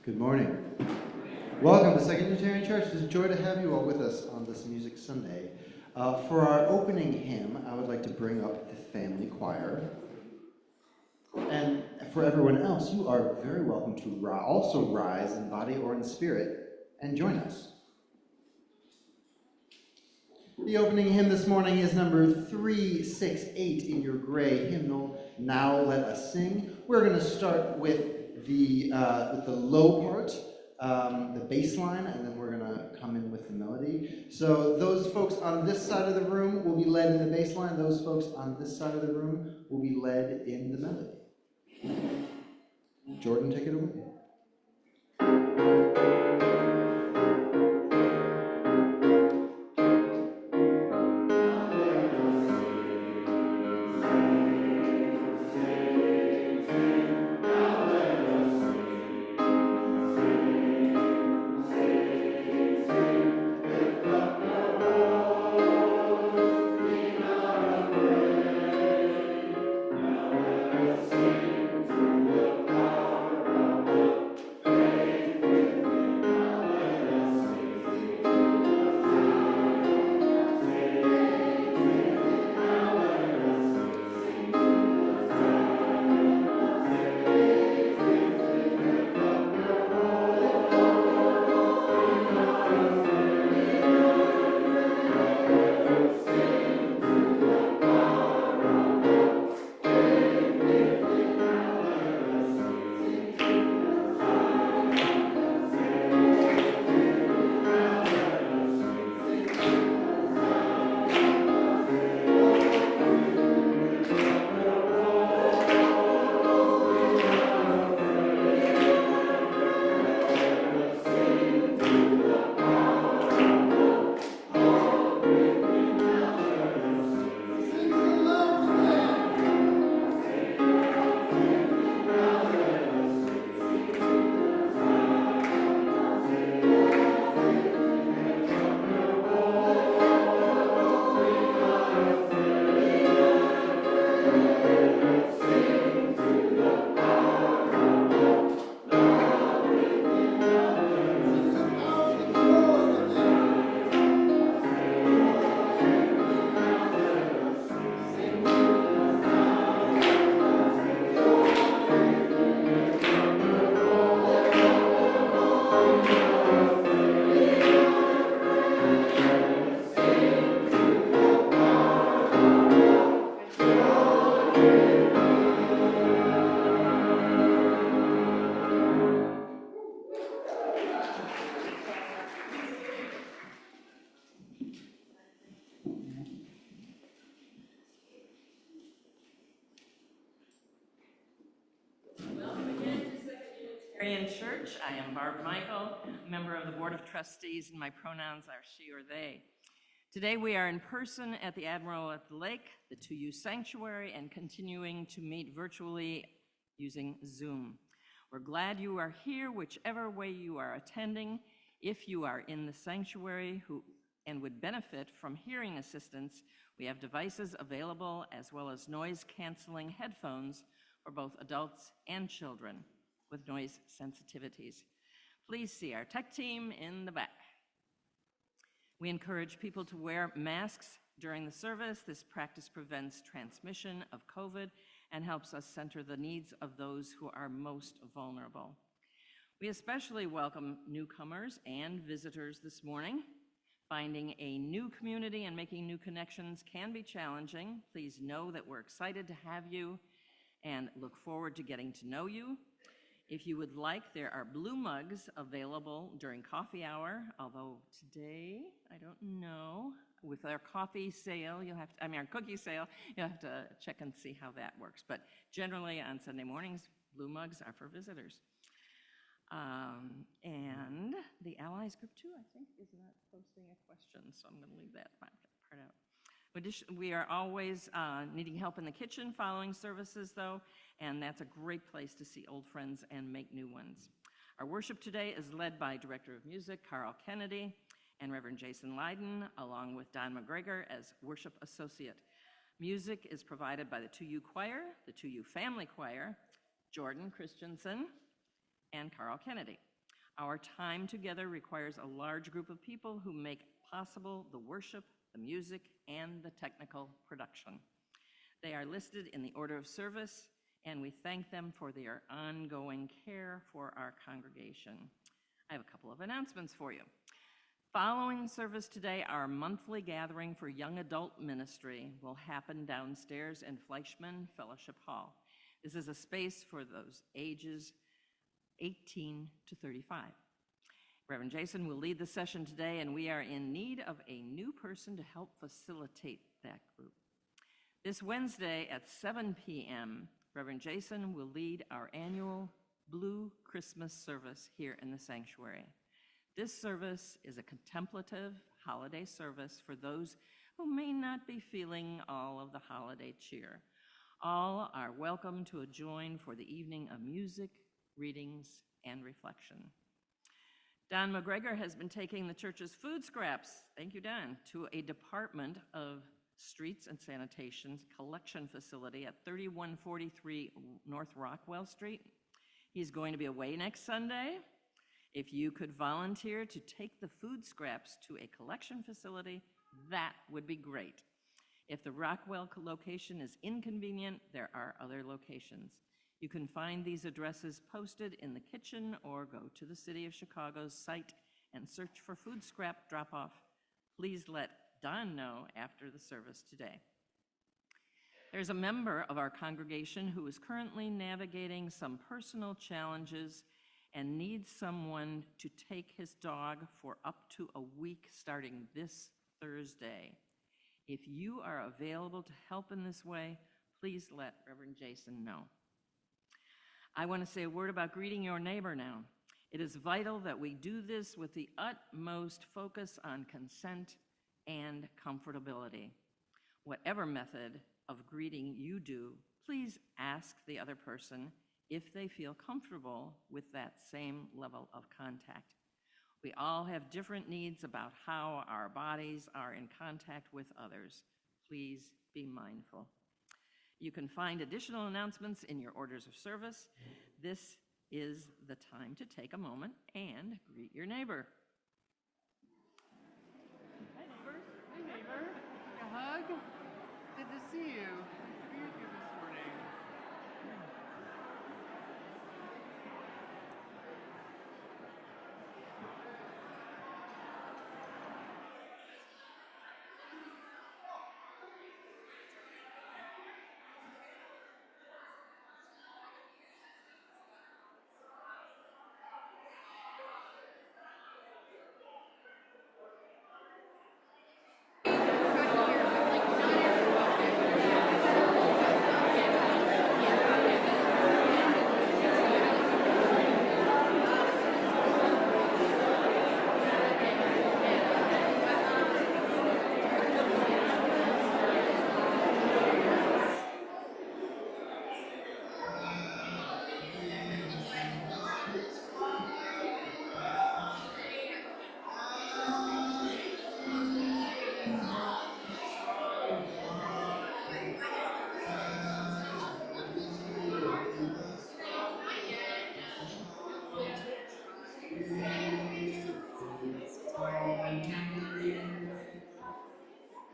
Good morning. Welcome to Second Unitarian Church. It's a joy to have you all with us on this Music Sunday. For our opening hymn, I would like to bring up the family choir. And for everyone else, you are very welcome to also rise in body or in spirit and join us. The opening hymn this morning is number 368 in your gray hymnal, Now Let Us Sing. We're going to start with the low part, the bass line, and then we're going to come in with the melody. So those folks on this side of the room will be led in the bass line. Those folks on this side of the room will be led in the melody. Jordan, take it away. Church. I am Barb Michael, member of the Board of Trustees, and my pronouns are she or they. Today we are in person at the Admiral at the Lake, the 2U Sanctuary, and continuing to meet virtually using Zoom. We're glad you are here, whichever way you are attending. If you are in the sanctuary and would benefit from hearing assistance, we have devices available as well as noise-canceling headphones for both adults and children with noise sensitivities. Please see our tech team in the back. We encourage people to wear masks during the service. This practice prevents transmission of COVID and helps us center the needs of those who are most vulnerable. We especially welcome newcomers and visitors this morning. Finding a new community and making new connections can be challenging. Please know that we're excited to have you and look forward to getting to know you. If you would like, there are blue mugs available during coffee hour, although today, I don't know, with our coffee sale, our cookie sale, you'll have to check and see how that works. But generally on Sunday mornings, blue mugs are for visitors. And the Allies group too, I think, is not posting a question, so I'm gonna leave that part out. We are always needing help in the kitchen following services, though, and that's a great place to see old friends and make new ones. Our worship today is led by Director of Music, Carl Kennedy, and Reverend Jason Leiden, along with Don McGregor as Worship Associate. Music is provided by the 2U Choir, the 2U Family Choir, Jordan Christensen, and Carl Kennedy. Our time together requires a large group of people who make possible the worship, the music, and the technical production. They are listed in the order of service, and we thank them for their ongoing care for our congregation. I have a couple of announcements for you. Following service today, our monthly gathering for young adult ministry will happen downstairs in Fleischman Fellowship Hall. This is a space for those ages 18 to 35. Reverend Jason will lead the session today, and we are in need of a new person to help facilitate that group. This Wednesday at 7 p.m., Reverend Jason will lead our annual Blue Christmas service here in the sanctuary. This service is a contemplative holiday service for those who may not be feeling all of the holiday cheer. All are welcome to join for the evening of music, readings, and reflection. Don McGregor has been taking the church's food scraps, thank you, Don, to a Department of Streets and Sanitation's collection facility at 3143 North Rockwell Street. He's going to be away next Sunday. If you could volunteer to take the food scraps to a collection facility, that would be great. If the Rockwell location is inconvenient, there are other locations. You can find these addresses posted in the kitchen or go to the City of Chicago's site and search for food scrap drop-off. Please let Don know after the service today. There's a member of our congregation who is currently navigating some personal challenges and needs someone to take his dog for up to a week starting this Thursday. If you are available to help in this way, please let Reverend Jason know. I want to say a word about greeting your neighbor now. It is vital that we do this with the utmost focus on consent and comfortability. Whatever method of greeting you do, please ask the other person if they feel comfortable with that same level of contact. We all have different needs about how our bodies are in contact with others. Please be mindful. You can find additional announcements in your orders of service. This is the time to take a moment and greet your neighbor. Hi, neighbor. Hi, neighbor. A hug? Good to see you. Nice to be with you this morning.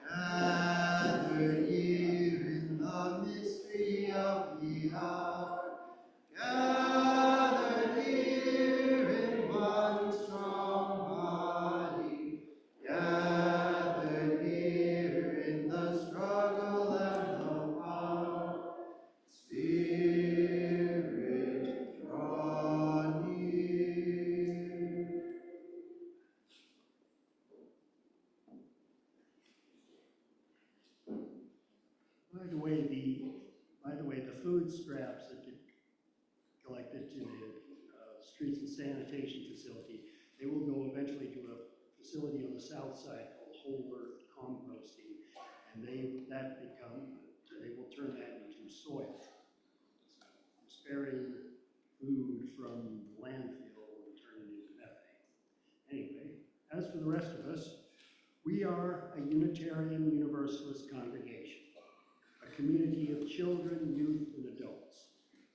Gathered here in the mystery of the hour, gathered here in one strong body, gathered here in the struggle and the power. Spirit, draw near. By the way, the food scraps that get collected to the streets and sanitation facility, they will go eventually to a facility on the south side called Whole Earth Composting, and they will turn that into soil. So sparing food from the landfill and turn it into methane. Anyway, as for the rest of us, we are a Unitarian Universalist congregation, a community of children, youth, and adults,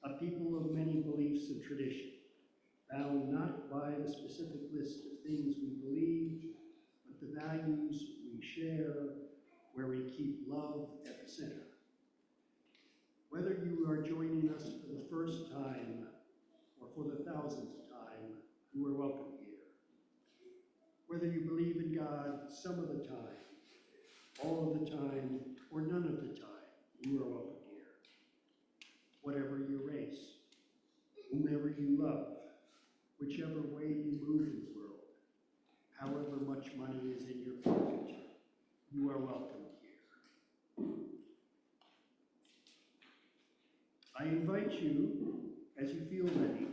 a people of many beliefs and traditions, bound not by the specific list of things we believe, but the values we share, where we keep love at the center. Whether you are joining us for the first time or for the 1000th time, you are welcome here. Whether you believe in God some of the time, all of the time, or none of the time, you are welcome here. Whatever your race, whomever you love, whichever way you move in the world, however much money is in your pocket, you are welcome here. I invite you, as you feel ready,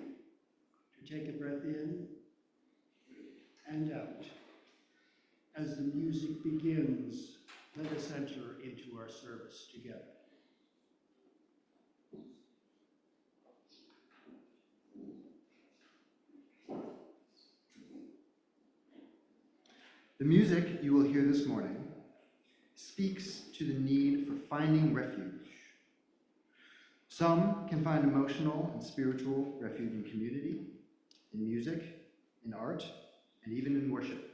to take a breath in and out. As the music begins, let us enter into our service together. The music you will hear this morning speaks to the need for finding refuge. Some can find emotional and spiritual refuge in community, in music, in art, and even in worship.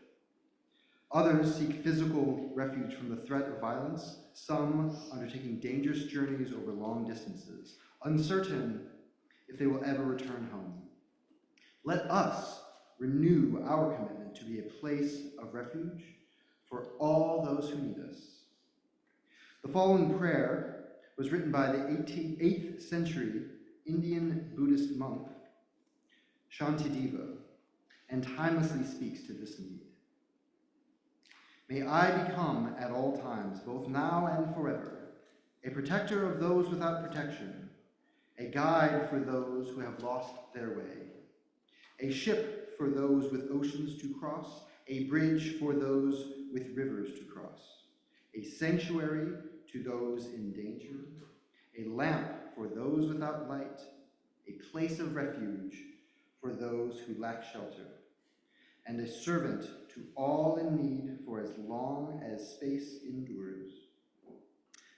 Others seek physical refuge from the threat of violence, some undertaking dangerous journeys over long distances, uncertain if they will ever return home. Let us renew our commitment to be a place of refuge for all those who need us. The following prayer was written by the 8th century Indian Buddhist monk, Shantideva, and timelessly speaks to this need. May I become at all times, both now and forever, a protector of those without protection, a guide for those who have lost their way, a ship for those with oceans to cross, a bridge for those with rivers to cross, a sanctuary to those in danger, a lamp for those without light, a place of refuge for those who lack shelter, and a servant to all in need for as long as space endures,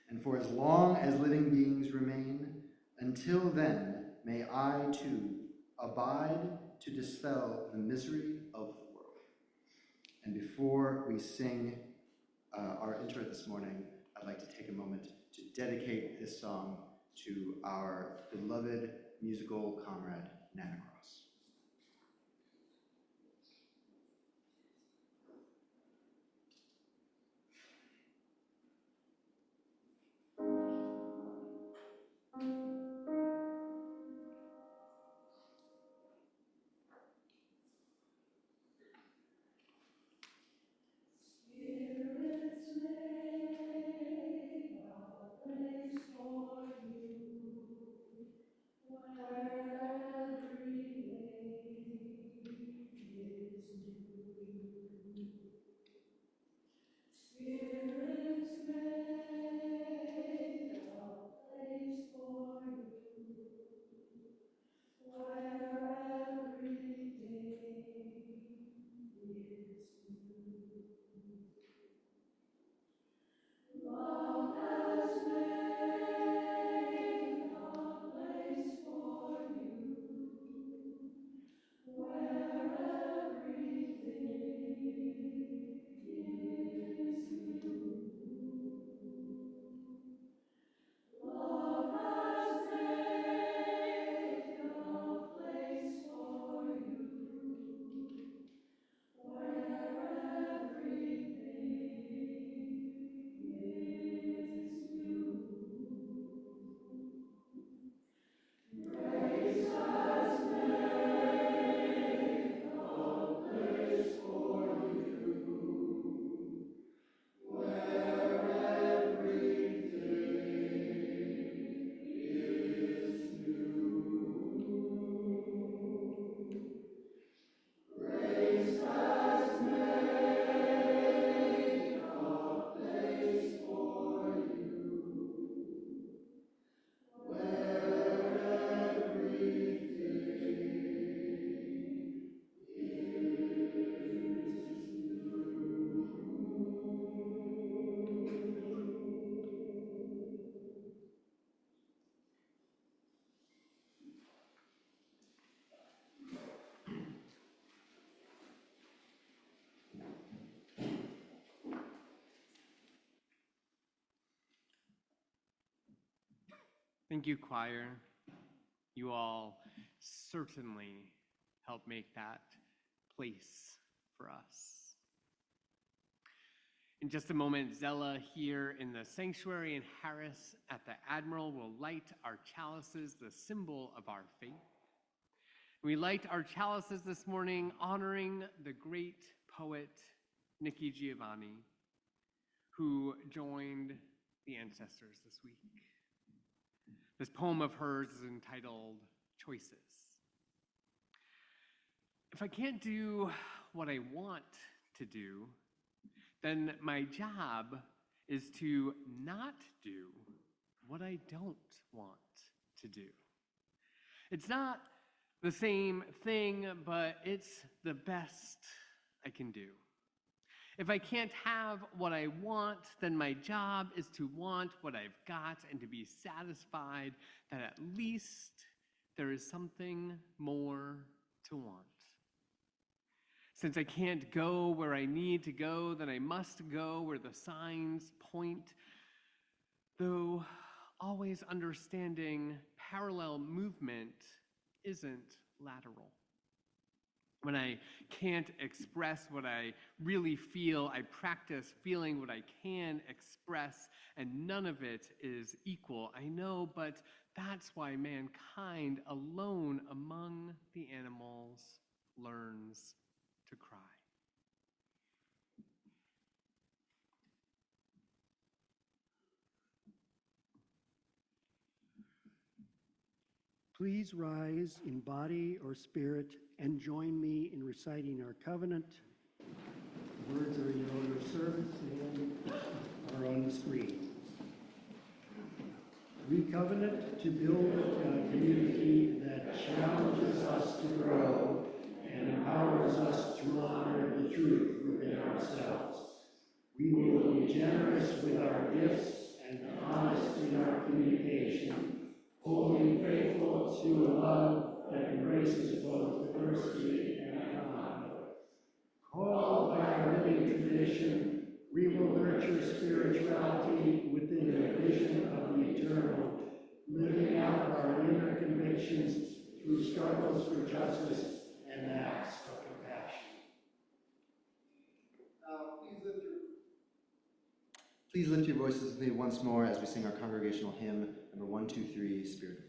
and for as long as living beings remain. Until then, may I too abide to dispel the misery of the world. And before we sing our intro this morning, I'd like to take a moment to dedicate this song to our beloved musical comrade, Nana Cross. Where every Thank you, choir. You all certainly help make that place for us. In just a moment, Zella here in the sanctuary and Harris at the Admiral will light our chalices, the symbol of our faith. We light our chalices this morning honoring the great poet Nikki Giovanni, who joined the ancestors this week. This poem of hers is entitled Choices. If I can't do what I want to do, then my job is to not do what I don't want to do. It's not the same thing, but it's the best I can do. If I can't have what I want, then my job is to want what I've got and to be satisfied that at least there is something more to want. Since I can't go where I need to go, then I must go where the signs point, though always understanding parallel movement isn't lateral. When I can't express what I really feel, I practice feeling what I can express, and none of it is equal. I know, but that's why mankind, alone among the animals, learns to cry. Please rise in body or spirit and join me in reciting our covenant. The words are in order of service and are on the screen. We covenant to build a community that challenges us to grow and empowers us to honor the truth within ourselves. We will be generous with our gifts and honest in our communication, holding faithful to a love that embraces both diversity and conflict. Called by our living tradition, we will nurture spirituality within a vision of the eternal, living out our inner convictions through struggles for justice and acts of compassion. Please lift your voices with me once more as we sing our congregational hymn, number 123, Spirit of Life.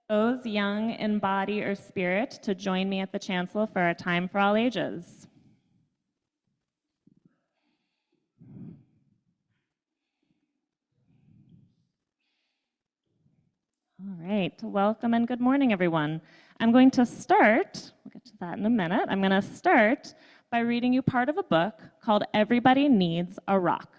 Those young in body or spirit to join me at the chancel for a time for all ages. All right, welcome and good morning, everyone. I'm going to start, we'll get to that in a minute. I'm going to start by reading you part of a book called Everybody Needs a Rock.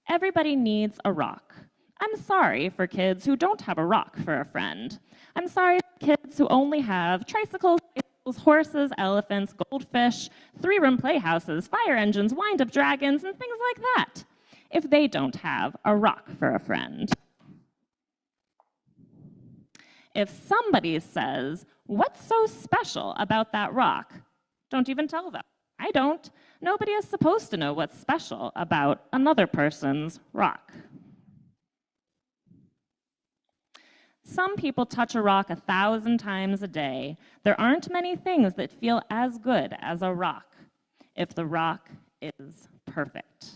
Everybody needs a rock. I'm sorry for kids who don't have a rock for a friend. I'm sorry for kids who only have tricycles, horses, elephants, goldfish, three-room playhouses, fire engines, wind-up dragons, and things like that, if they don't have a rock for a friend. if somebody says, "What's so special about that rock?" Don't even tell them. I don't. Nobody is supposed to know what's special about another person's rock. Some people touch a rock 1,000 times a day. There aren't many things that feel as good as a rock if the rock is perfect.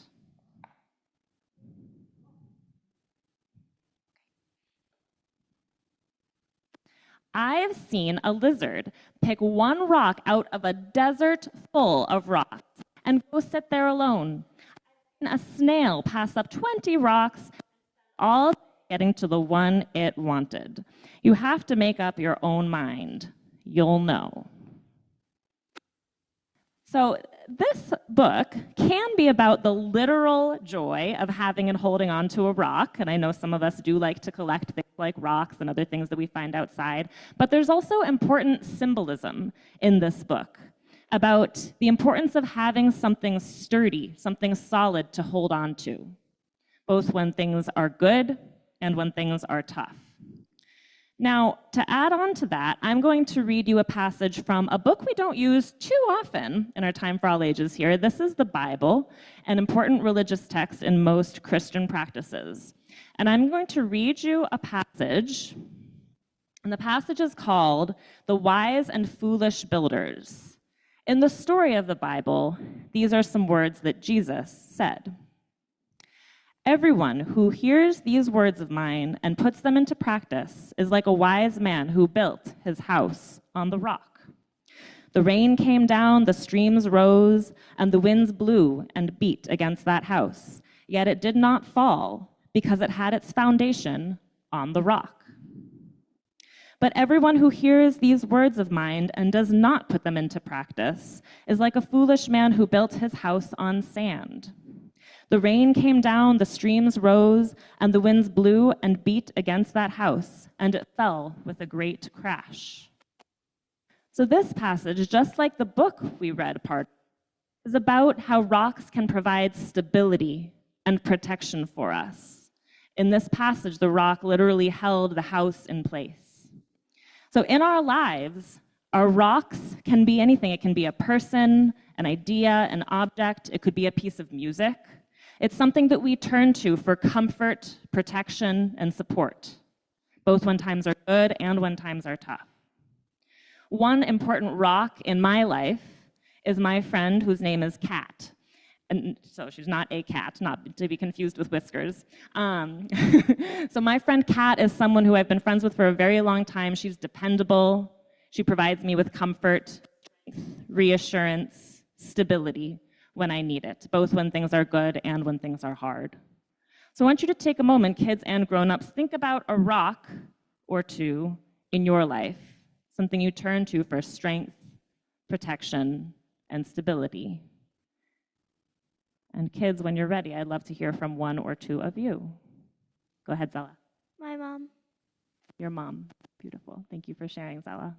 I've seen a lizard pick one rock out of a desert full of rocks and go sit there alone. I've seen a snail pass up 20 rocks, all getting to the one it wanted. You have to make up your own mind. You'll know. So this book can be about the literal joy of having and holding on to a rock, and I know some of us do like to collect things like rocks and other things that we find outside, but there's also important symbolism in this book about the importance of having something sturdy, something solid to hold on to, both when things are good and when things are tough. Now, to add on to that, I'm going to read you a passage from a book we don't use too often in our Time for All Ages here. This is the Bible, an important religious text in most Christian practices. And I'm going to read you a passage, and the passage is called "The Wise and Foolish Builders." In the story of the Bible, these are some words that Jesus said. "Everyone who hears these words of mine and puts them into practice is like a wise man who built his house on the rock. The rain came down, the streams rose, and the winds blew and beat against that house. Yet it did not fall because it had its foundation on the rock. But everyone who hears these words of mine and does not put them into practice is like a foolish man who built his house on sand. The rain came down, the streams rose, and the winds blew and beat against that house, and it fell with a great crash." So this passage, just like the book we read part, is about how rocks can provide stability and protection for us. In this passage, the rock literally held the house in place. So in our lives, our rocks can be anything. It can be a person, an idea, an object. It could be a piece of music. It's something that we turn to for comfort, protection, and support, both when times are good and when times are tough. One important rock in my life is my friend whose name is Kat. And so she's not a cat, not to be confused with Whiskers. So my friend Kat is someone who I've been friends with for a very long time. She's dependable. She provides me with comfort, reassurance, stability when I need it, both when things are good and when things are hard. So I want you to take a moment, kids and grown-ups, think about a rock or two in your life, something you turn to for strength, protection, and stability. And kids, when you're ready, I'd love to hear from one or two of you. Go ahead, Zella. My mom. Your mom. Beautiful. Thank you for sharing, Zella.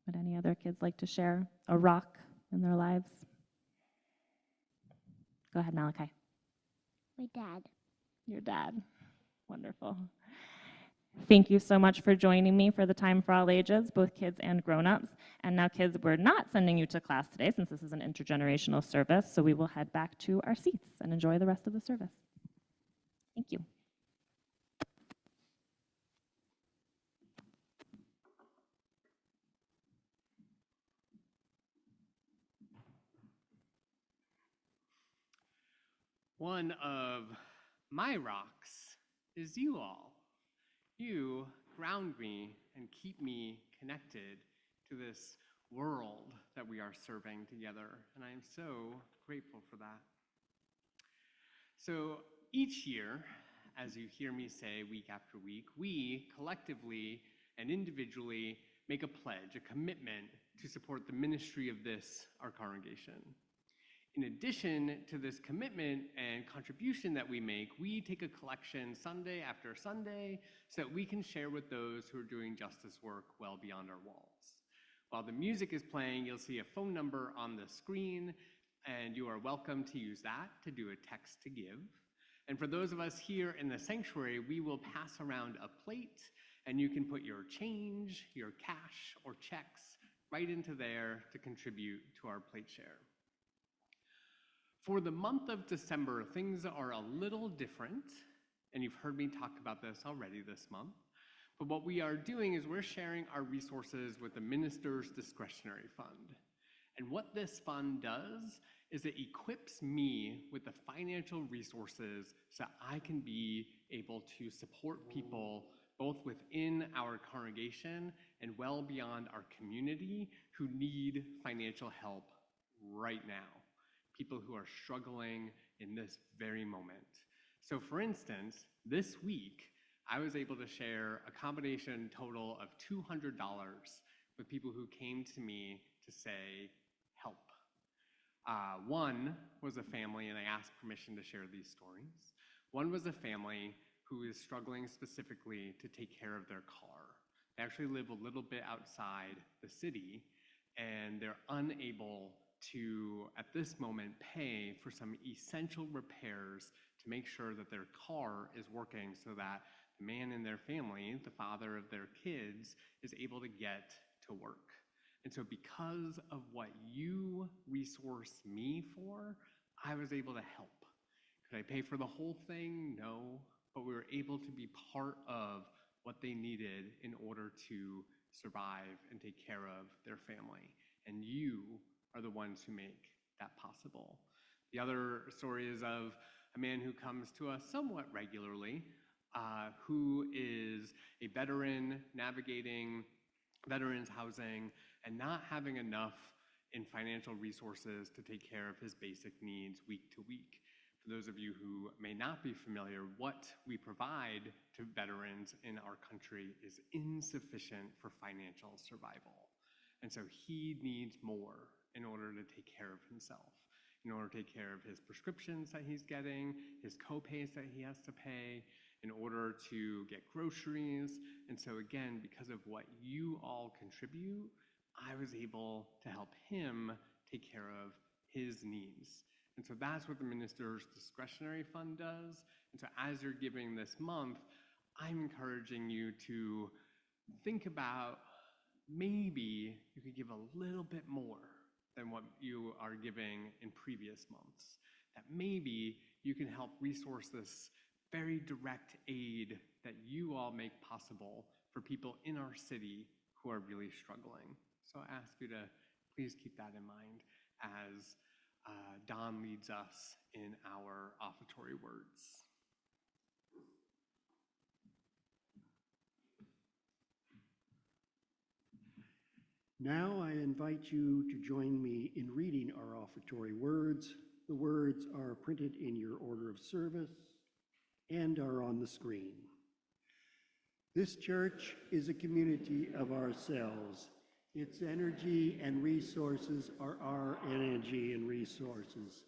Would any other kids like to share a rock in their lives? Go ahead, Malachi. My dad. Your dad. Wonderful. Thank you so much for joining me for the Time for All Ages, both kids and grown-ups. And now, kids, we're not sending you to class today since this is an intergenerational service, so we will head back to our seats and enjoy the rest of the service. Thank you. One of my rocks is you all. You ground me and keep me connected to this world that we are serving together, and I am so grateful for that. So each year, as you hear me say week after week, we collectively and individually make a pledge, a commitment to support the ministry of this, our congregation. In addition to this commitment and contribution that we make, we take a collection Sunday after Sunday so that we can share with those who are doing justice work well beyond our walls. While the music is playing, you'll see a phone number on the screen, and you are welcome to use that to do a text to give. And for those of us here in the sanctuary, we will pass around a plate, and you can put your change, your cash, or checks right into there to contribute to our plate share. For the month of December, things are a little different, and you've heard me talk about this already this month. But what we are doing is we're sharing our resources with the Minister's Discretionary Fund. And what this fund does is it equips me with the financial resources so I can be able to support people both within our congregation and well beyond our community who need financial help right now. People who are struggling in this very moment. So for instance, this week, I was able to share a combination total of $200 with people who came to me to say, help. One was a family, and I asked permission to share these stories. One was a family who is struggling specifically to take care of their car. They actually live a little bit outside the city, and they're unable to, at this moment, pay for some essential repairs to make sure that their car is working so that the man in their family, the father of their kids, is able to get to work. And so because of what you resource me for, I was able to help. Could I pay for the whole thing? No, but we were able to be part of what they needed in order to survive and take care of their family. And you are the ones who make that possible. The other story is of a man who comes to us somewhat regularly, who is a veteran navigating veterans housing and not having enough in financial resources to take care of his basic needs week to week. For those of you who may not be familiar, what we provide to veterans in our country is insufficient for financial survival. And so he needs more in order to take care of himself, in order to take care of his prescriptions that he's getting, his co-pays that he has to pay, in order to get groceries. And so again, because of what you all contribute, I was able to help him take care of his needs. And so that's what the Minister's Discretionary Fund does. And so as you're giving this month, I'm encouraging you to think about maybe you could give a little bit more than what you are giving in previous months. That maybe you can help resource this very direct aid that you all make possible for people in our city who are really struggling. So I ask you to please keep that in mind as Don leads us in our offertory words. Now I invite you to join me in reading our offertory words. The words are printed in your order of service and are on the screen. This church is a community of ourselves. Its energy and resources are our energy and resources.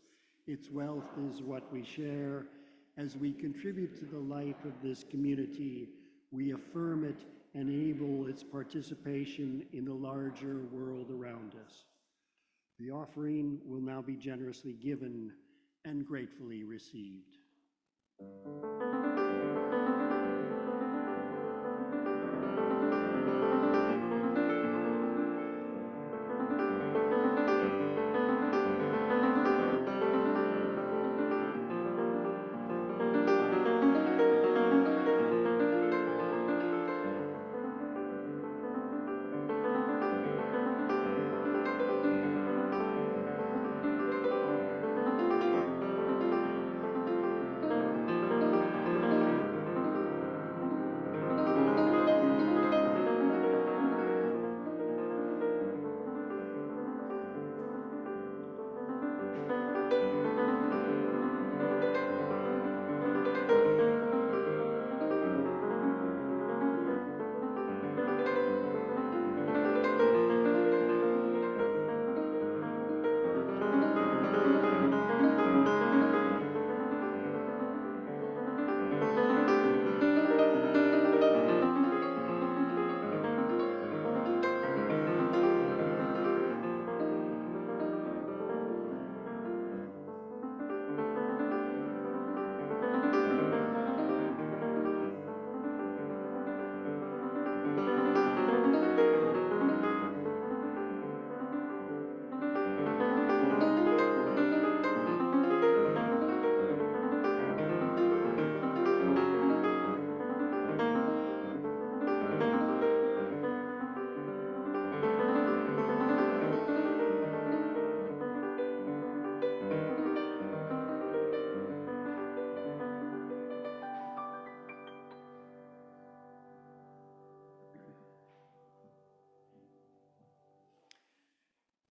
Its wealth is what we share. As we contribute to the life of this community, we affirm it and enable its participation in the larger world around us. The offering will now be generously given and gratefully received.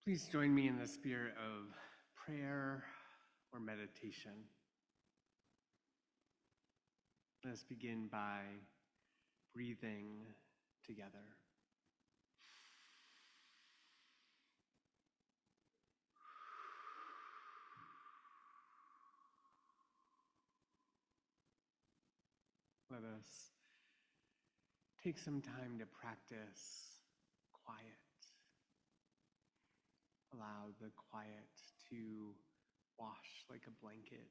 Please join me in the spirit of prayer or meditation. Let us begin by breathing together. Let us take some time to practice quiet. Allow the quiet to wash like a blanket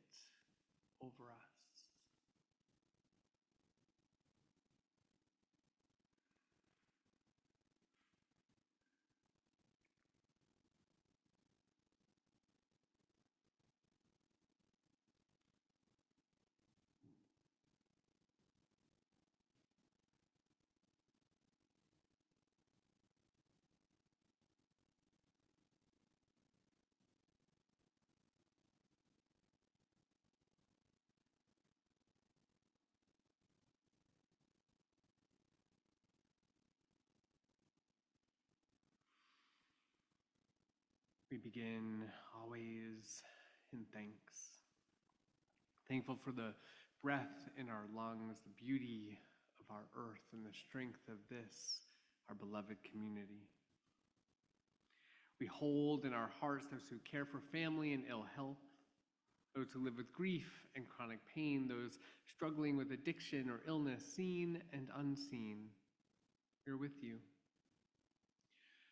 over us. We begin always in thanks. Thankful for the breath in our lungs, the beauty of our earth, and the strength of this, our beloved community. We hold in our hearts those who care for family and ill health, those who live with grief and chronic pain, those struggling with addiction or illness, seen and unseen. We're with you.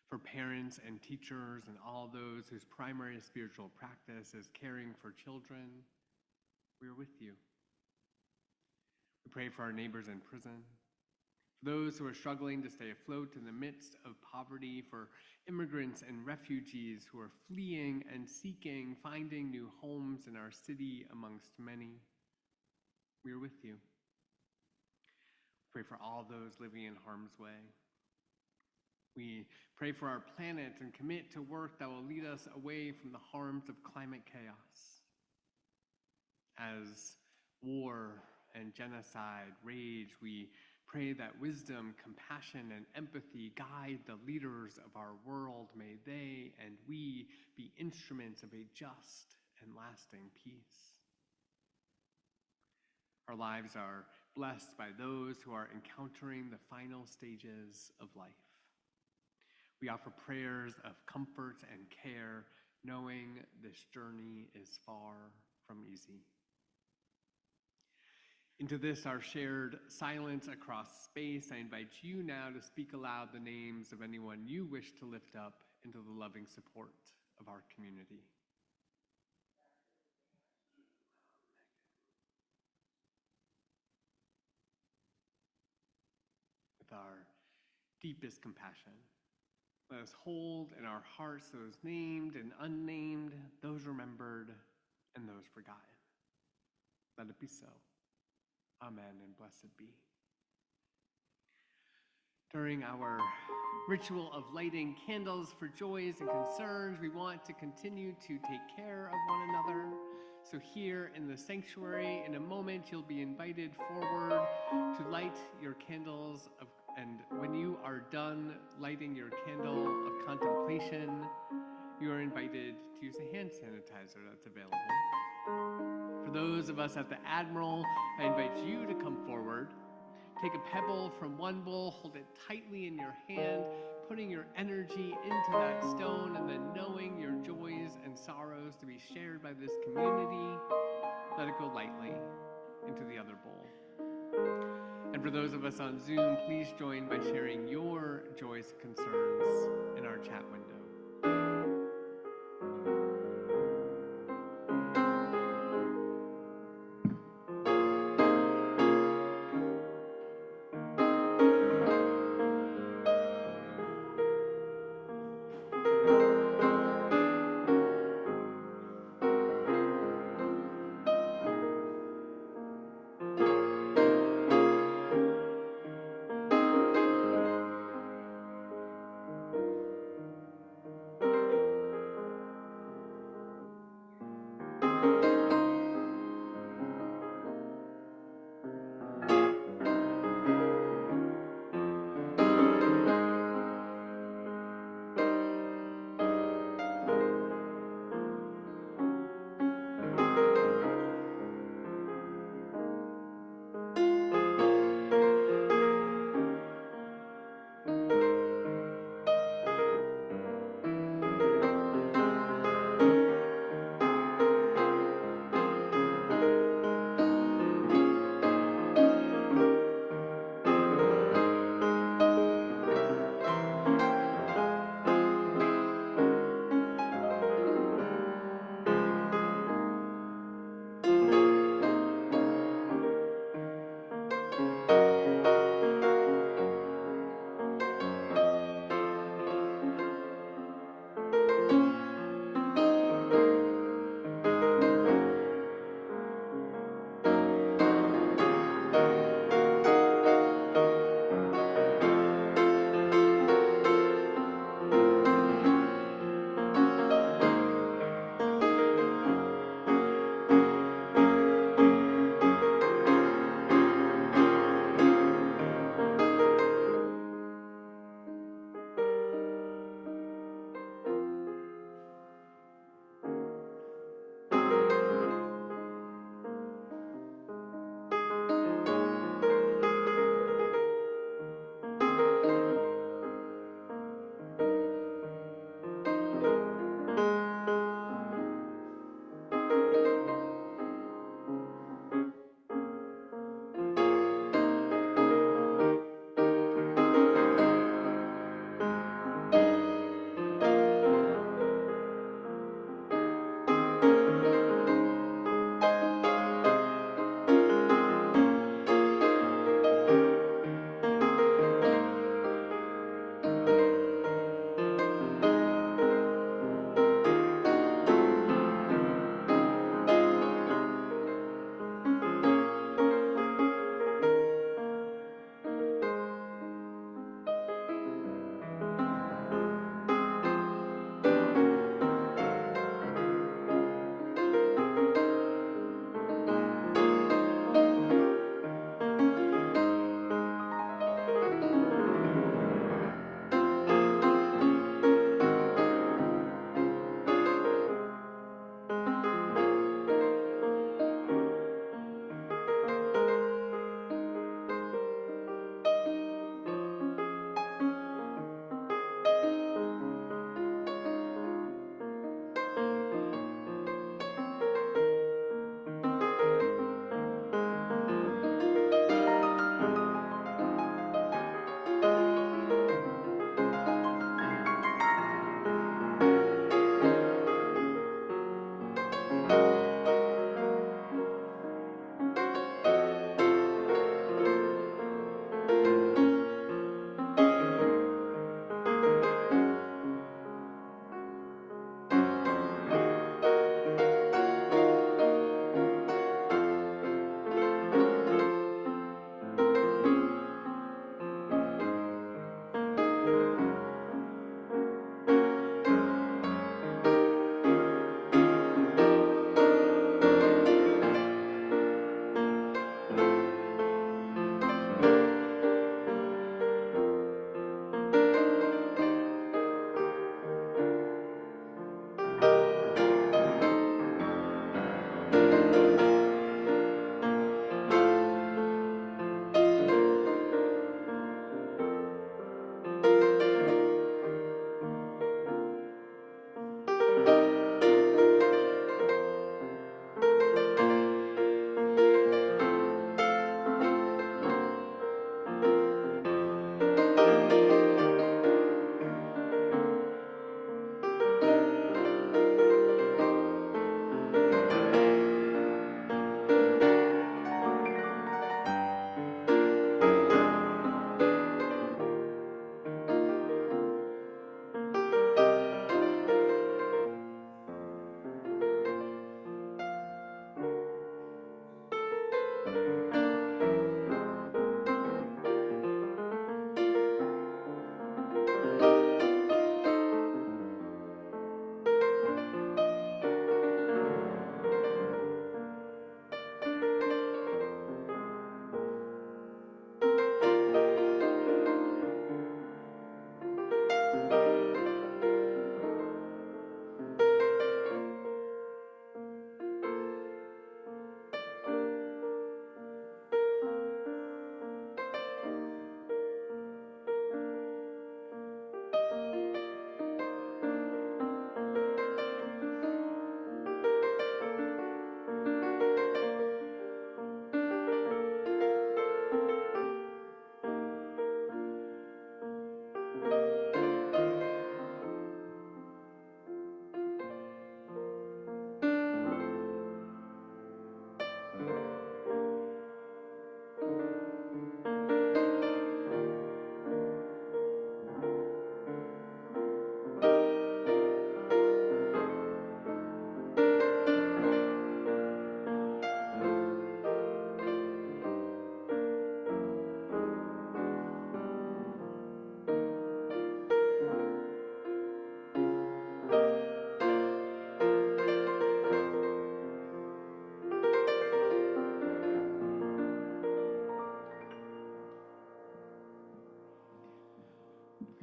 For parents and teachers and all those whose primary spiritual practice is caring for children, we are with you. We pray for our neighbors in prison, for those who are struggling to stay afloat in the midst of poverty, for immigrants and refugees who are fleeing and seeking, finding new homes in our city amongst many. We are with you. We pray for all those living in harm's way. We pray for our planet and commit to work that will lead us away from the harms of climate chaos. As war and genocide rage, we pray that wisdom, compassion, and empathy guide the leaders of our world. May they and we be instruments of a just and lasting peace. Our lives are blessed by those who are encountering the final stages of life. We offer prayers of comfort and care, knowing this journey is far from easy. Into this, our shared silence across space, I invite you now to speak aloud the names of anyone you wish to lift up into the loving support of our community. With our deepest compassion, let us hold in our hearts those named and unnamed, those remembered and those forgotten. Let it be so. Amen and blessed be. During our ritual of lighting candles for joys and concerns, we want to continue to take care of one another. So here in the sanctuary, in a moment, you'll be invited forward to light your candles and when you are done lighting your candle of contemplation, you are invited to use a hand sanitizer that's available. For those of us at the Admiral, I invite you to come forward. Take a pebble from one bowl, hold it tightly in your hand, putting your energy into that stone, and then knowing your joys and sorrows to be shared by this community, let it go lightly into the other bowl. And for those of us on Zoom, please join by sharing your joys and concerns in our chat window.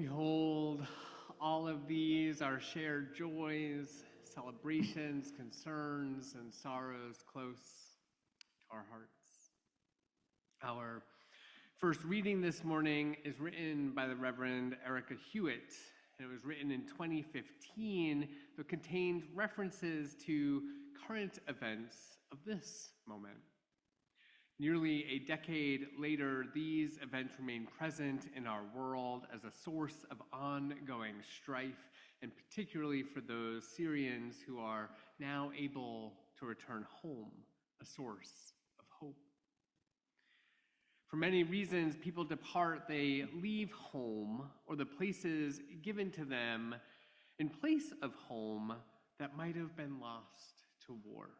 Behold, all of these are shared joys, celebrations, concerns, and sorrows close to our hearts. Our first reading this morning is written by the Reverend Erica Hewitt, and it was written in 2015, but contains references to current events of this moment. Nearly a decade later, these events remain present in our world as a source of ongoing strife, and particularly for those Syrians who are now able to return home, a source of hope. For many reasons, people depart, they leave home or the places given to them in place of home that might have been lost to war,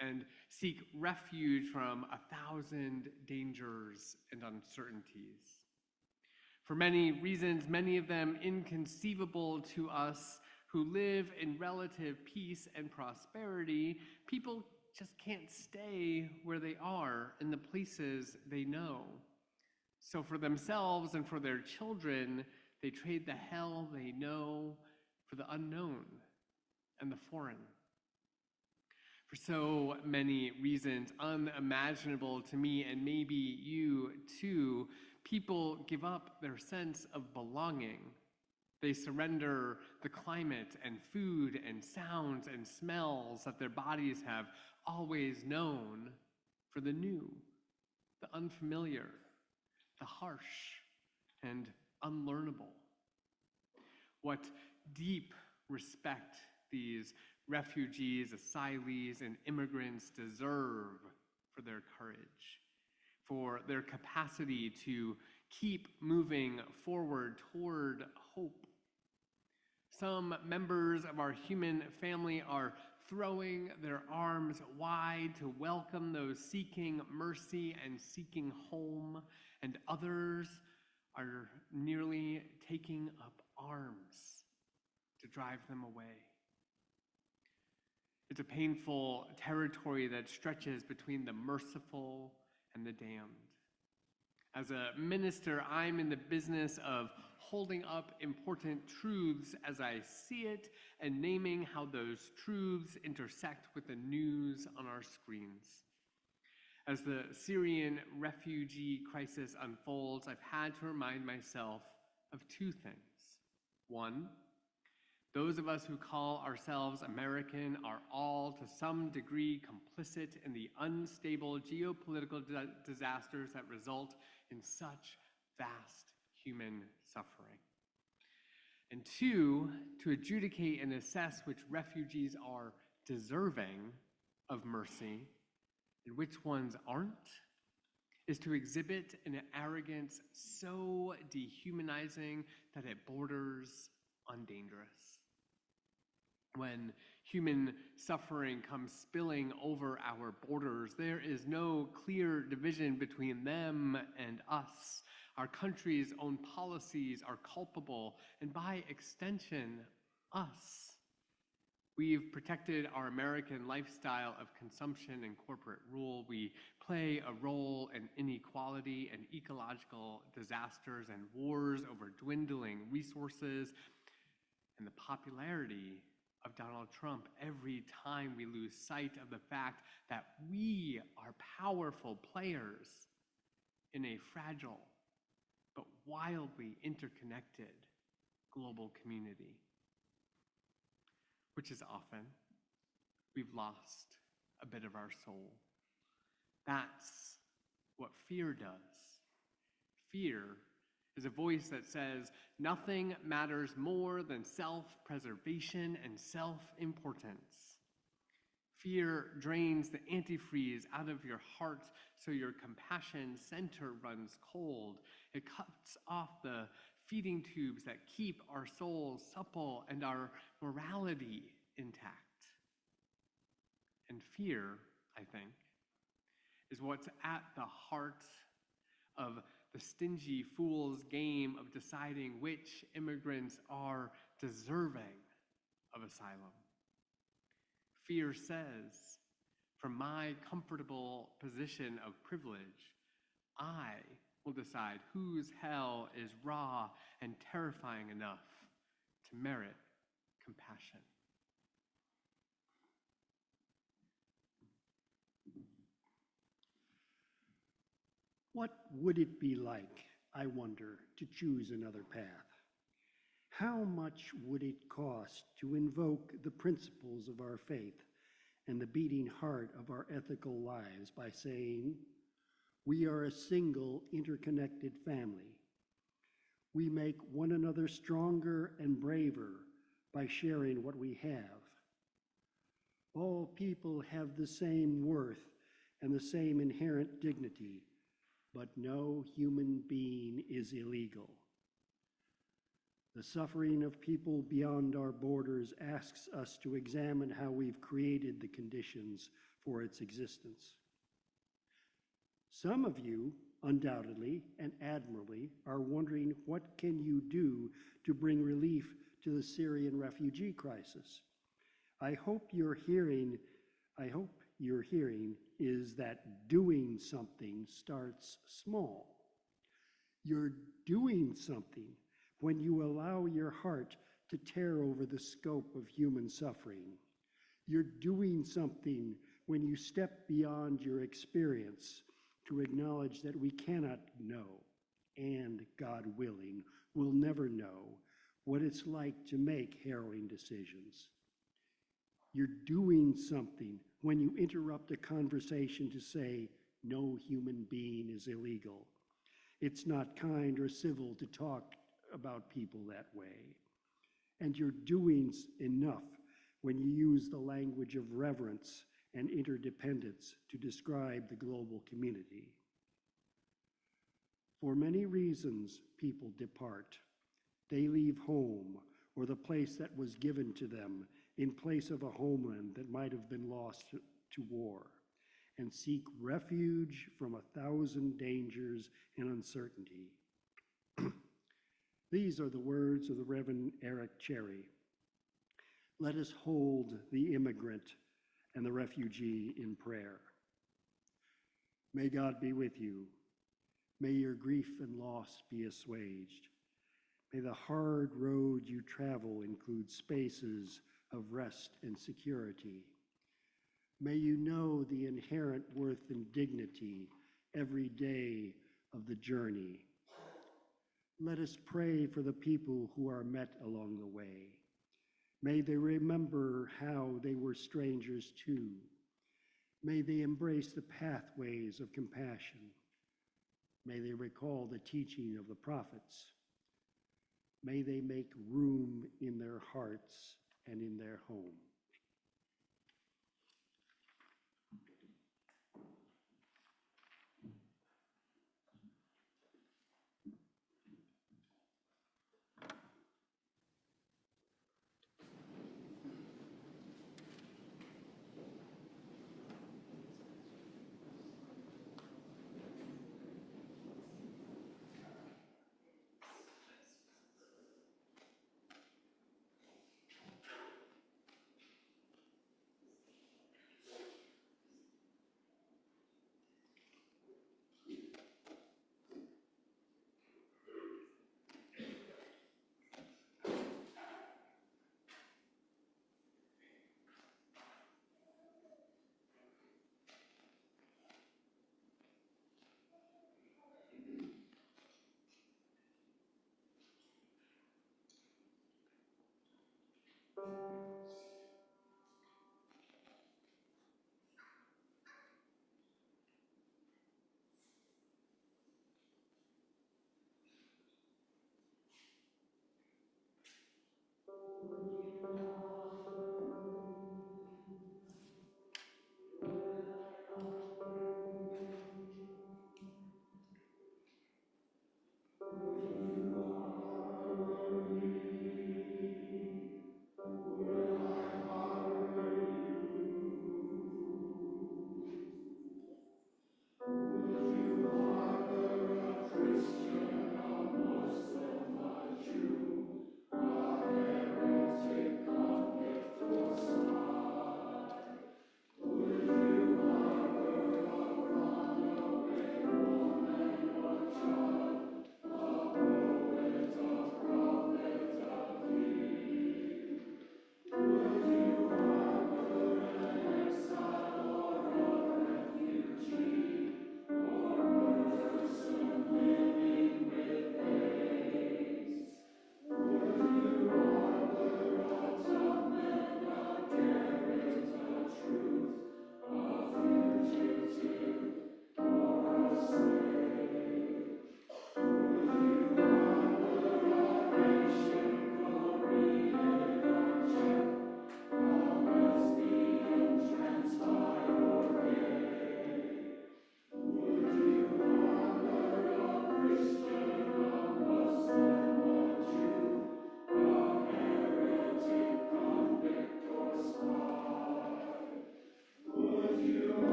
and seek refuge from 1,000 dangers and uncertainties. For many reasons, many of them inconceivable to us who live in relative peace and prosperity, people just can't stay where they are in the places they know. So for themselves and for their children, they trade the hell they know for the unknown and the foreign. For so many reasons unimaginable to me and maybe you too, people give up their sense of belonging. They surrender the climate and food and sounds and smells that their bodies have always known for the new, the unfamiliar, the harsh, and unlearnable. What deep respect these refugees, asylees, and immigrants deserve for their courage, for their capacity to keep moving forward toward hope. Some members of our human family are throwing their arms wide to welcome those seeking mercy and seeking home, and others are nearly taking up arms to drive them away. It's a painful territory that stretches between the merciful and the damned. As a minister, I'm in the business of holding up important truths as I see it and naming how those truths intersect with the news on our screens. As the Syrian refugee crisis unfolds, I've had to remind myself of two things. One, those of us who call ourselves American are all to some degree complicit in the unstable geopolitical disasters that result in such vast human suffering. And two, to adjudicate and assess which refugees are deserving of mercy and which ones aren't, is to exhibit an arrogance so dehumanizing that it borders on dangerous. When human suffering comes spilling over our borders, there is no clear division between them and us. Our country's own policies are culpable, and by extension, us. We've protected our American lifestyle of consumption and corporate rule. We play a role in inequality and ecological disasters and wars over dwindling resources, and the popularity of Donald Trump every time we lose sight of the fact that we are powerful players in a fragile but wildly interconnected global community, which is often we've lost a bit of our soul. That's what fear does. Fear is a voice that says nothing matters more than self-preservation and self-importance. Fear drains the antifreeze out of your heart so your compassion center runs cold. It cuts off the feeding tubes that keep our souls supple and our morality intact. And fear, I think, is what's at the heart of the stingy fool's game of deciding which immigrants are deserving of asylum. Fear says, from my comfortable position of privilege, I will decide whose hell is raw and terrifying enough to merit compassion. What would it be like, I wonder, to choose another path? How much would it cost to invoke the principles of our faith and the beating heart of our ethical lives by saying, we are a single, interconnected family. We make one another stronger and braver by sharing what we have. All people have the same worth and the same inherent dignity, but no human being is illegal. The suffering of people beyond our borders asks us to examine how we've created the conditions for its existence. Some of you, undoubtedly and admirably, are wondering what can you do to bring relief to the Syrian refugee crisis. I hope you're hearing is that doing something starts small. You're doing something when you allow your heart to tear over the scope of human suffering. You're doing something when you step beyond your experience to acknowledge that we cannot know, and God willing, will never know what it's like to make harrowing decisions. You're doing something when you interrupt a conversation to say, no human being is illegal. It's not kind or civil to talk about people that way. And you're doing enough when you use the language of reverence and interdependence to describe the global community. For many reasons, people depart. They leave home or the place that was given to them in place of a homeland that might have been lost to war, and seek refuge from 1,000 dangers and uncertainty. These are the words of the Reverend Eric Cherry. Let us hold the immigrant and the refugee in prayer. May God be with you. May your grief and loss be assuaged. May the hard road you travel include spaces of rest and security. May you know the inherent worth and dignity every day of the journey. Let us pray for the people who are met along the way. May they remember how they were strangers too. May they embrace the pathways of compassion. May they recall the teaching of the prophets. May they make room in their hearts and in their home.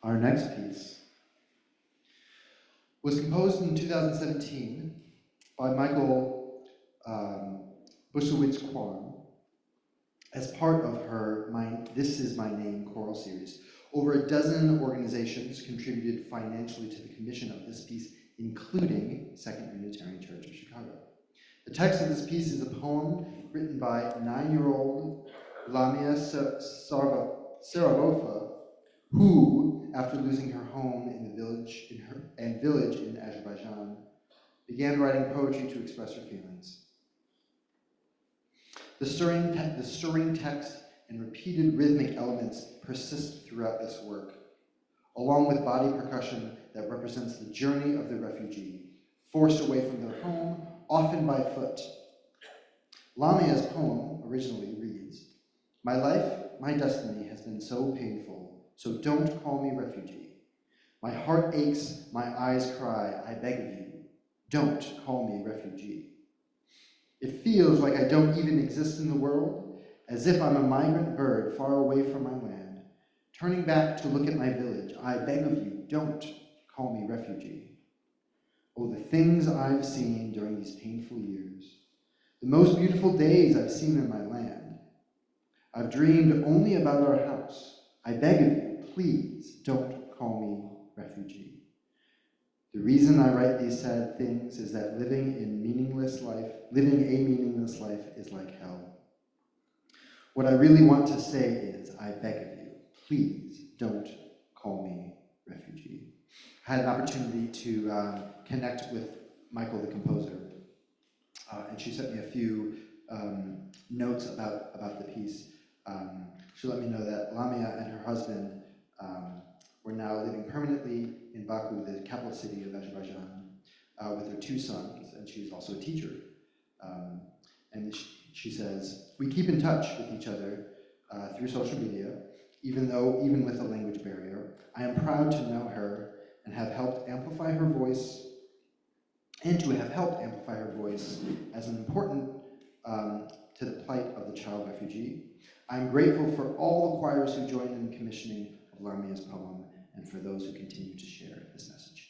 Our next piece was composed in 2017 by Michael Bushewitz-Kwan as part of her This Is My Name choral series. Over a dozen organizations contributed financially to the commission of this piece, including Second Unitarian Church of Chicago. The text of this piece is a poem written by 9-year-old Lamia Saragofa, who, after losing her home in the village in Azerbaijan, began writing poetry to express her feelings. The stirring text and repeated rhythmic elements persist throughout this work, along with body percussion that represents the journey of the refugee, forced away from their home, often by foot. Lamia's poem originally reads, "My life, my destiny has been so painful, so don't call me refugee. My heart aches, my eyes cry, I beg of you, don't call me refugee. It feels like I don't even exist in the world, as if I'm a migrant bird far away from my land. Turning back to look at my village, I beg of you, don't call me refugee. Oh, the things I've seen during these painful years, the most beautiful days I've seen in my land. I've dreamed only about our house. I beg of you, please don't call me refugee. The reason I write these sad things is that living a meaningless life is like hell. What I really want to say is, I beg of you, please don't call me refugee." I had an opportunity to connect with Michael, the composer, and she sent me a few notes about the piece. She let me know that Lamia and her husband were now living permanently in Baku, the capital city of Azerbaijan, with their 2 sons, and she's also a teacher. And she says, "We keep in touch with each other through social media, even with a language barrier. I am proud to know her and have helped amplify her voice, as an important to the plight of the child refugee. I'm grateful for all the choirs who joined in the commissioning of Lamia's poem and for those who continue to share this message."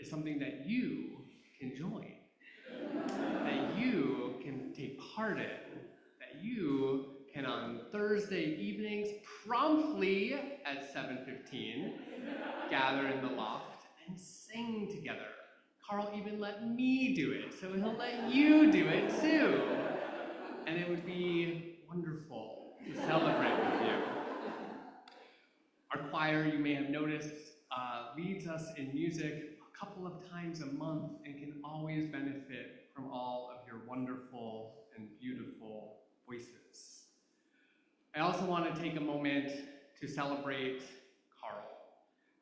is something that you can join, that you can take part in, that you can on Thursday evenings promptly at 7:15 gather in the loft and sing together. Carl even let me do it, so he'll let you do it too. And it would be wonderful to celebrate with you. Our choir, you may have noticed, leads us in music a couple of times a month and can always benefit from all of your wonderful and beautiful voices. I also want to take a moment to celebrate Carl,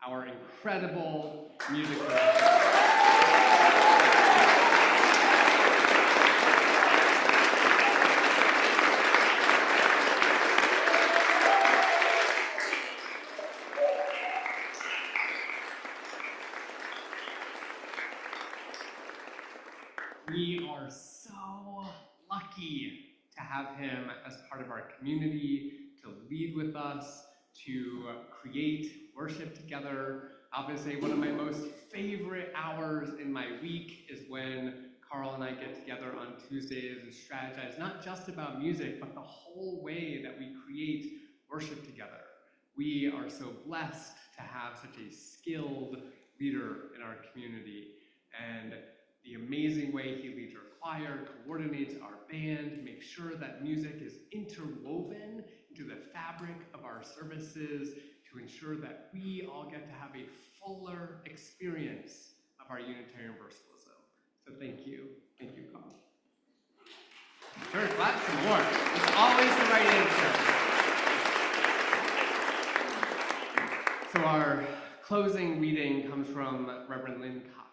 our incredible music director. We are so lucky to have him as part of our community, to lead with us, to create worship together. Obviously, one of my most favorite hours in my week is when Carl and I get together on Tuesdays and strategize, not just about music, but the whole way that we create worship together. We are so blessed to have such a skilled leader in our community, and the amazing way he leads our choir, coordinates our band, makes sure that music is interwoven into the fabric of our services to ensure that we all get to have a fuller experience of our Unitarian Universalism. So thank you. Thank you, Carl. Sure, clap some more. It's always the right answer. So our closing reading comes from Reverend Lynn Cox.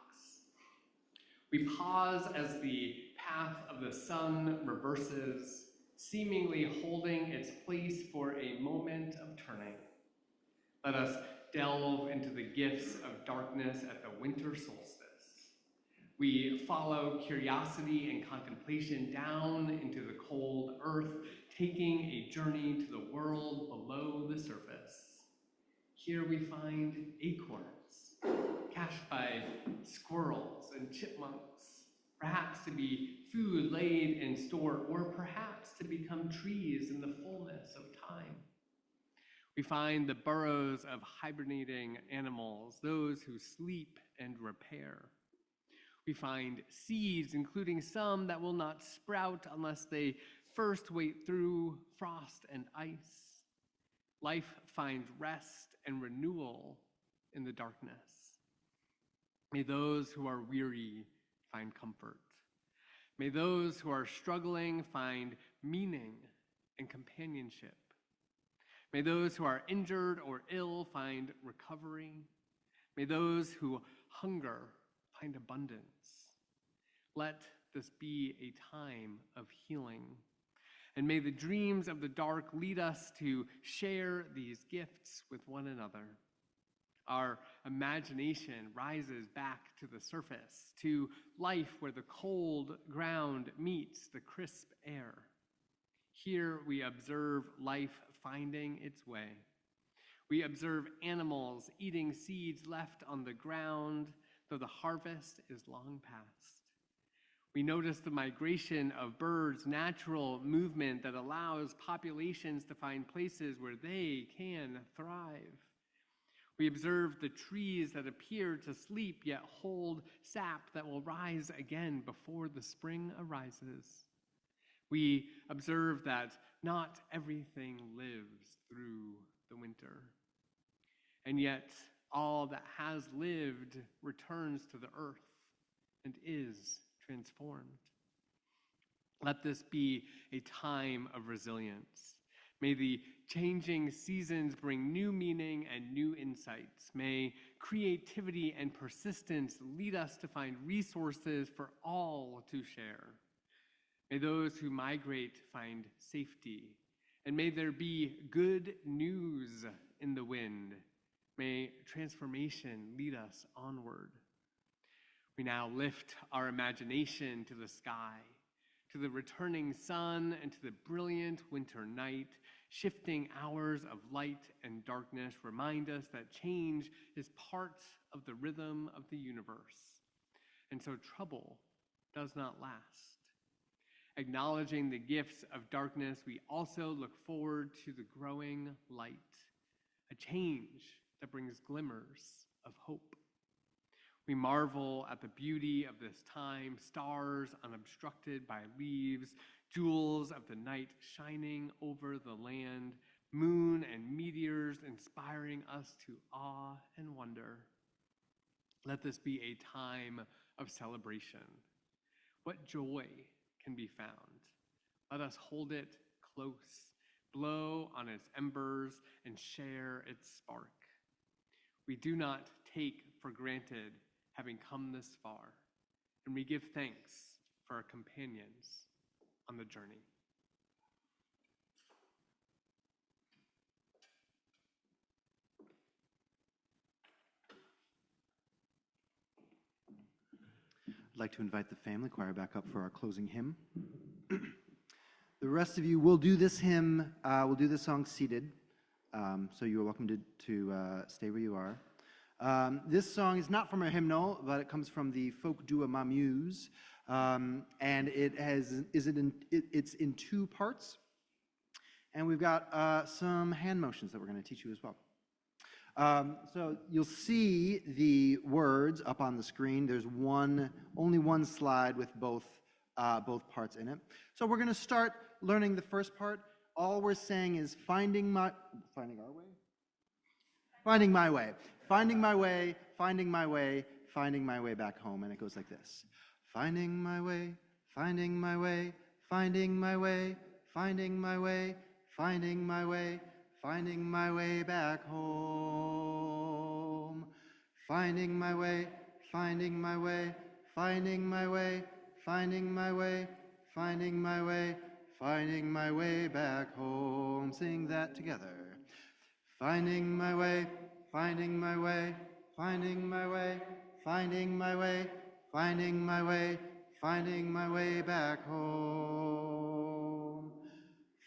We pause as the path of the sun reverses, seemingly holding its place for a moment of turning. Let us delve into the gifts of darkness at the winter solstice. We follow curiosity and contemplation down into the cold earth, taking a journey to the world below the surface. Here we find acorns, cached by squirrels and chipmunks, perhaps to be food laid in store, or perhaps to become trees in the fullness of time. We find the burrows of hibernating animals, those who sleep and repair. We find seeds, including some that will not sprout unless they first wait through frost and ice. Life finds rest and renewal in the darkness. May those who are weary find comfort. May those who are struggling find meaning and companionship. May those who are injured or ill find recovery. May those who hunger find abundance. Let this be a time of healing. And may the dreams of the dark lead us to share these gifts with one another. Our imagination rises back to the surface, to life where the cold ground meets the crisp air. Here we observe life finding its way. We observe animals eating seeds left on the ground, though the harvest is long past. We notice the migration of birds, natural movement that allows populations to find places where they can thrive. We observe the trees that appear to sleep yet hold sap that will rise again before the spring arises. We observe that not everything lives through the winter. And yet all that has lived returns to the earth and is transformed. Let this be a time of resilience. May the changing seasons bring new meaning and new insights. May creativity and persistence lead us to find resources for all to share. May those who migrate find safety. And may there be good news in the wind. May transformation lead us onward. We now lift our imagination to the sky, to the returning sun and to the brilliant winter night, Shifting hours of light and darkness remind us that change is part of the rhythm of the universe. And so trouble does not last. Acknowledging the gifts of darkness, we also look forward to the growing light, a change that brings glimmers of hope. We marvel at the beauty of this time, stars unobstructed by leaves, jewels of the night shining over the land, moon and meteors inspiring us to awe and wonder. Let this be a time of celebration. What joy can be found? Let us hold it close, blow on its embers, and share its spark. We do not take for granted having come this far, and we give thanks for our companions on the journey. I'd like to invite the family choir back up for our closing hymn. The rest of you will do this hymn, we'll do this song seated, so you are welcome to stay where you are. This song is not from our hymnal, but it comes from the Folk Dua Mamuse, and it's in two parts, and we've got some hand motions that we're going to teach you as well. So you'll see the words up on the screen. There's only one slide with both parts in it. So we're going to start learning the first part. All we're saying is finding my way, finding my way, finding my way back home. And it goes like this. Finding my way, finding my way, finding my way, finding my way, finding my way, finding my way back home. Finding my way, finding my way, finding my way, finding my way, finding my way, finding my way back home. Sing that together. Finding my way, finding my way, finding my way, finding my way, finding my way, finding my way back home.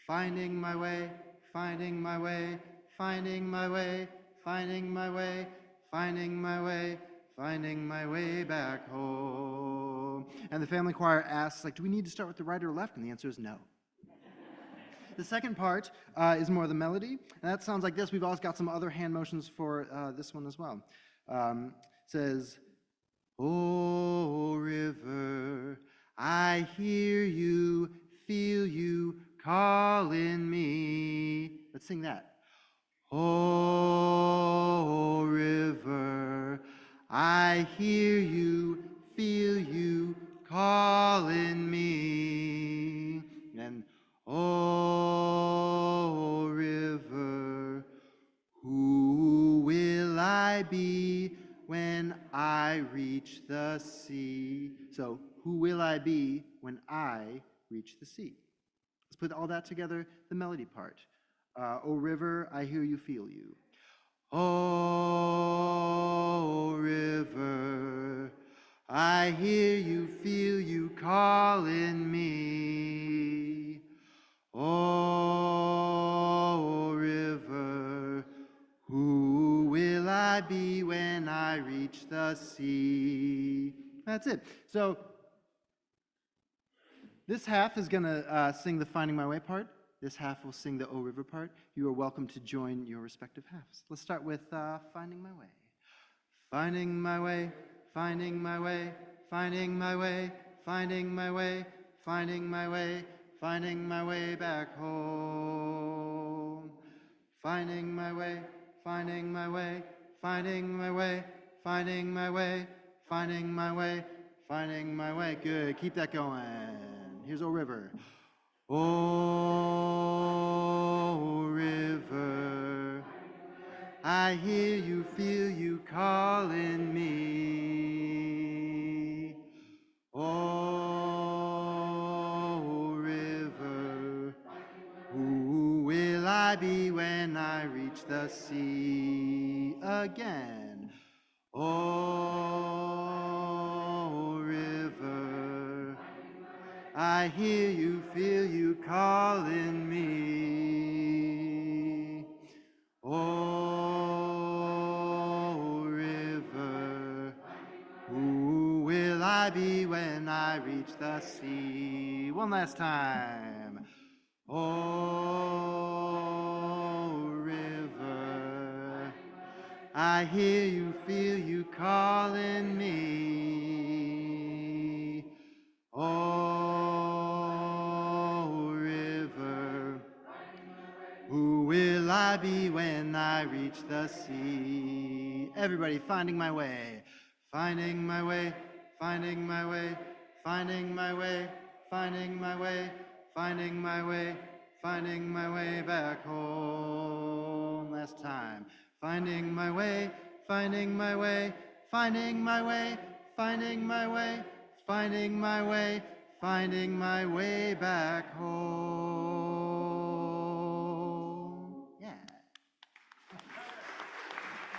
Finding my way, finding my way, finding my way, finding my way, finding my way, finding my way back home. And the family choir asks, do we need to start with the right or left? And the answer is no. The second part is more the melody, and that sounds like this. We've also got some other hand motions for this one as well. It says, "Oh, river, I hear you, feel you calling me." Let's sing that. Oh, river, I hear you, feel you calling me. And oh, river, who will I be when I reach the sea? So, who will I be when I reach the sea? Let's put all that together, the melody part. O river, I hear you, feel you. Oh, river, I hear you, feel you calling me. Oh, river, who will I be when I reach the sea? That's it. So this half is going to sing the Finding My Way part. This half will sing the O River part. You are welcome to join your respective halves. Let's start with Finding My Way. Finding my way, finding my way, finding my way, finding my way, finding my way, finding my way back home. Finding my way, finding my way, finding my way, finding my way, finding my way, finding my way. Good, keep that going. Here's O River. Oh, river, I hear you, feel you calling me. Oh, river, who will I be when I reach the sea? Again. Oh, river, I hear you, feel you calling me. I be when I reach the sea? One last time. Oh, river, I hear you, feel you calling me. Oh, river, who will I be when I reach the sea? Everybody finding my way, finding my way, finding my way, finding my way, finding my way, finding my way, finding my way back home. Last time. Finding my way, finding my way, finding my way, finding my way, finding my way, finding my way back home. Yeah.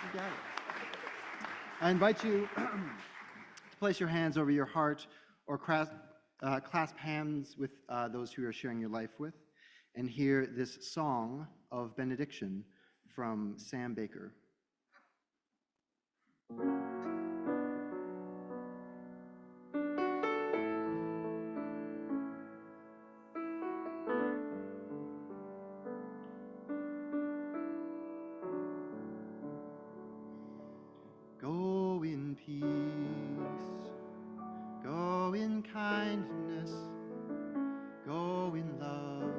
You got it. I invite you to place your hands over your heart or clasp hands with those who you're sharing your life with and hear this song of benediction from Sam Baker. Go in peace, go in kindness, go in love,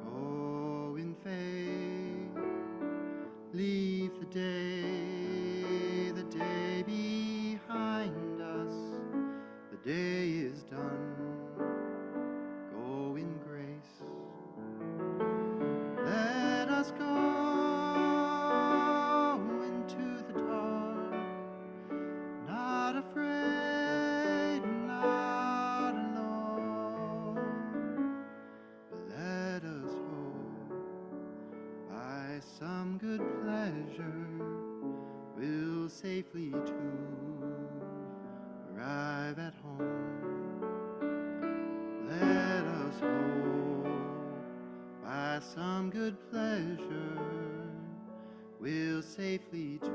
go in faith. Leave the day behind us. The day is done. Go in grace. Let us go into the dark, not afraid, not alone. But let us hope by some good pleasure we'll safely to arrive at home. Let us hope by some good pleasure we'll safely to